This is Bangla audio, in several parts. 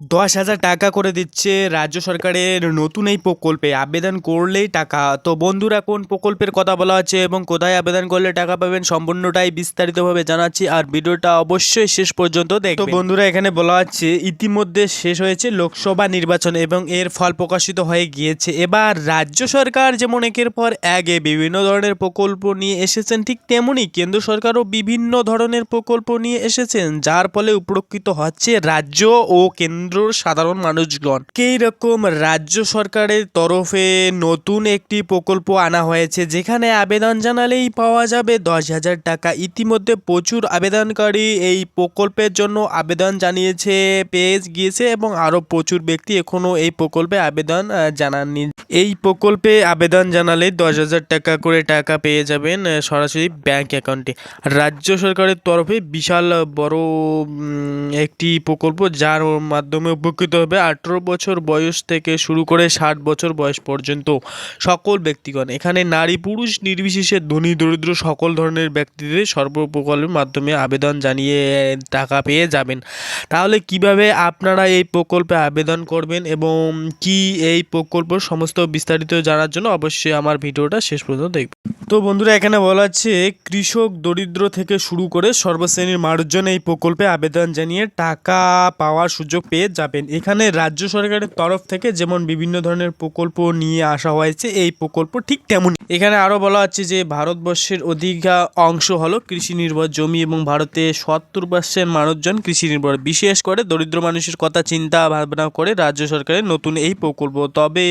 10,000 টাকা করে দিচ্ছে রাজ্য সরকারের নতুন এই প্রকল্পে আবেদন করলেই টাকা। তো বন্ধুরা, কোন প্রকল্পের কথা বলা হচ্ছে এবং কোথায় আবেদন করলে টাকা পাবেন সম্পূর্ণটাই বিস্তারিতভাবে জানাচ্ছি, আর ভিডিওটা অবশ্যই শেষ পর্যন্ত দেখবেন। তো বন্ধুরা, এখানে বলা হচ্ছে ইতিমধ্যে শেষ হয়েছে লোকসভা নির্বাচন এবং এর ফল প্রকাশিত হয়ে গিয়েছে। এবার রাজ্য সরকার যেমন একের পর এক বিভিন্ন ধরনের প্রকল্প নিয়ে এসেছেন, ঠিক তেমনই কেন্দ্র সরকারও বিভিন্ন ধরনের প্রকল্প নিয়ে এসেছেন, যার ফলে উপকৃত হচ্ছে রাজ্য ও কেন্দ্র সাধারণ মানুষগণ। এই রকম রাজ্য সরকারের তরফে নতুন একটি প্রকল্প আনা হয়েছে, যেখানে আবেদন জানালেই পাওয়া যাবে 10,000 টাকা। ইতিমধ্যে প্রচুর আবেদনকারী এই প্রকল্পের জন্য আবেদন জানিয়েছে, পেয়ে গিয়েছে এবং আরও প্রচুর ব্যক্তি এখনও এই প্রকল্পে আবেদন জানাননি। এই প্রকল্পে আবেদন জানালে 10,000 টাকা করে টাকা পেয়ে যাবেন সরাসরি ব্যাংক অ্যাকাউন্টে। রাজ্য সরকারের তরফে বিশাল বড় একটি প্রকল্প, যার মাধ্যমে উপকৃত হবে 18 বছর বয়স থেকে শুরু করে 60 বছর বয়স পর্যন্ত সকল ব্যক্তিগণ। এখানে নারী পুরুষ নির্বিশেষে ধনী দরিদ্র সকল ধরনের ব্যক্তিদের প্রকল্পের মাধ্যমে আবেদন জানিয়ে টাকা পেয়ে যাবেন। তাহলে কিভাবে আপনারা এই প্রকল্পে আবেদন করবেন এবং কি এই প্রকল্প সমস্ত বিস্তারিত জানার জন্য অবশ্যই আমার ভিডিওটা শেষ পর্যন্ত দেখবেন। তো বন্ধুরা, এখানে বলা হচ্ছে কৃষক দরিদ্র থেকে শুরু করে সর্বশ্রেণীর মানুষজন এই প্রকল্পে আবেদন জানিয়ে টাকা পাওয়ার সুযোগ পেয়ে যাবেন। এখানে রাজ্য সরকারের তরফ থেকে যেমন বিভিন্ন ধরনের প্রকল্প নিয়ে আসা হয়েছে, এই প্রকল্প ঠিক তেমনই। এখানে আরও বলা হচ্ছে যে ভারতবর্ষের অংশ হলো কৃষি নির্ভর জমি এবং ভারতে 70% মানুষজন কৃষি নির্ভর। বিশেষ করে দরিদ্র মানুষের কথা চিন্তা ভাবনা করে রাজ্য সরকারের নতুন এই প্রকল্প। তবে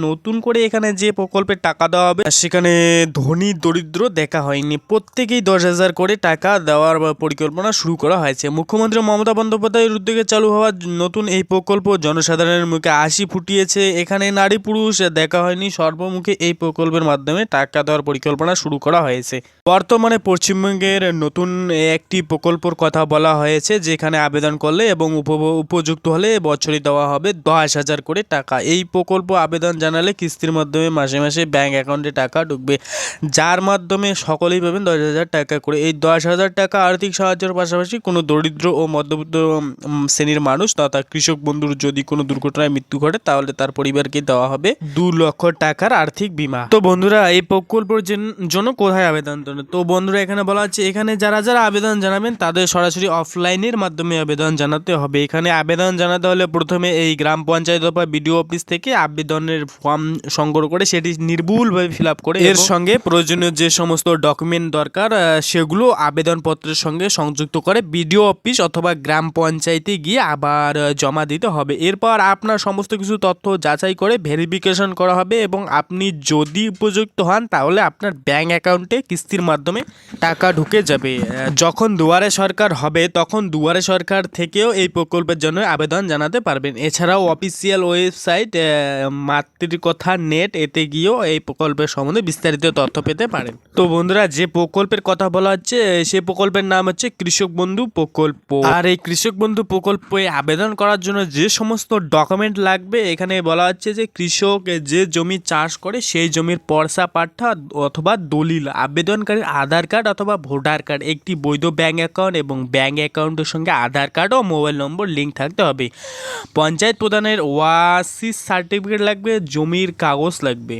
নতুন করে এখানে যে প্রকল্পের টাকা দেওয়া হবে সেখানে ধনী দরিদ্র দেখা হয়নি, প্রত্যেকেই 10,000 করে টাকা দেওয়ার পরিকল্পনা শুরু করা হয়েছে। মুখ্যমন্ত্রী মমতা বন্দ্যোপাধ্যায়ের উদ্যোগে চালু হওয়া নতুন এই প্রকল্প জনসাধারণের মুখে হাসি ফুটিয়েছে। এখানে নারী পুরুষ দেখা হয়নি, সর্বমুখে এই প্রকল্পের মাধ্যমে টাকা দেওয়ার পরিকল্পনা শুরু করা হয়েছে। বর্তমানে পশ্চিমবঙ্গের নতুন একটি প্রকল্পর কথা বলা হয়েছে, যেখানে আবেদন করলে এবং উপযুক্ত হলে বছরে দেওয়া হবে 10,000 করে টাকা। এই প্রকল্প আবেদন জানালে কিস্তির মাধ্যমে মাসে মাসে ব্যাংক অ্যাকাউন্টে টাকা ঢুকবে, যার মাধ্যমে সকলেই পাবেন 10,000 টাকা করে। এই 10,000 টাকা আর্থিক সাহায্যের পাশাপাশি কোনো দরিদ্র ও মধ্যবিত্ত শ্রেণীর মানুষ তথা কৃষক বন্ধুর যদি কোনো দুর্ঘটনায় মৃত্যু ঘটে, তাহলে তার পরিবারকে দেওয়া হবে 2 লক্ষ টাকার আর্থিক বীমা। তো বন্ধুরা, এই প্রকল্পের জন্য কোথায় আবেদন করবেন? তো বন্ধুরা, এখানে বলা হচ্ছে এখানে যারা যারা আবেদন জানাবেন তাদের সরাসরি অফলাইনের মাধ্যমে আবেদন জানাতে হবে। এখানে আবেদন জানাতে হলে প্রথমে এই গ্রাম পঞ্চায়েত বা বিডিও অফিস থেকে আবেদনের ফর্ম সংগ্রহ করে সেটি নির্ভুলভাবে ফিল আপ করে এর সঙ্গে প্রয়োজনীয় যে সমস্ত ডকুমেন্ট দরকার সেগুলো আবেদনপত্রের সঙ্গে সংযুক্ত করে বিডিও অফিস অথবা গ্রাম পঞ্চায়েতে গিয়ে আবার জমা দিতে হবে। এরপর আপনার সমস্ত কিছু তথ্য যাচাই করে ভেরিফিকেশন করা হবে এবং আপনি যদি উপযুক্ত হন তাহলে আপনার ব্যাংক অ্যাকাউন্টে কিস্তির মাধ্যমে টাকা ঢুকে যাবে। যখন দুয়ারে সরকার হবে তখন দুয়ারে সরকার থেকেও এই প্রকল্পের জন্য আবেদন জানাতে পারবেন। এছাড়াও অফিসিয়াল ওয়েবসাইট মাতৃকথা নেট, এতে গিয়েও এই প্রকল্পের সম্বন্ধে বিস্তারিত তথ্য পেতে পারেন। তো বন্ধুরা, যে প্রকল্পের কথা বলা হচ্ছে সেই প্রকল্পের নাম হচ্ছে কৃষক বন্ধু প্রকল্প। আর এই কৃষক বন্ধু প্রকল্পে আবেদন করার জন্য যে সমস্ত ডকুমেন্ট লাগবে, এখানে বলা হচ্ছে যে কৃষক যে জমি চাষ করে সেই জমির পর্সা পাঠা অথবা দলিল, আবেদনকারীর আধার কার্ড অথবা ভোটার কার্ড, একটি বৈধ ব্যাংক অ্যাকাউন্ট এবং ব্যাংক অ্যাকাউন্টের সঙ্গে আধার কার্ড ও মোবাইল নম্বর লিঙ্ক থাকতে হবে। পঞ্চায়েত প্রধানের ওয়াসি সার্টিফিকেট লাগবে, জমির কাগজ লাগবে।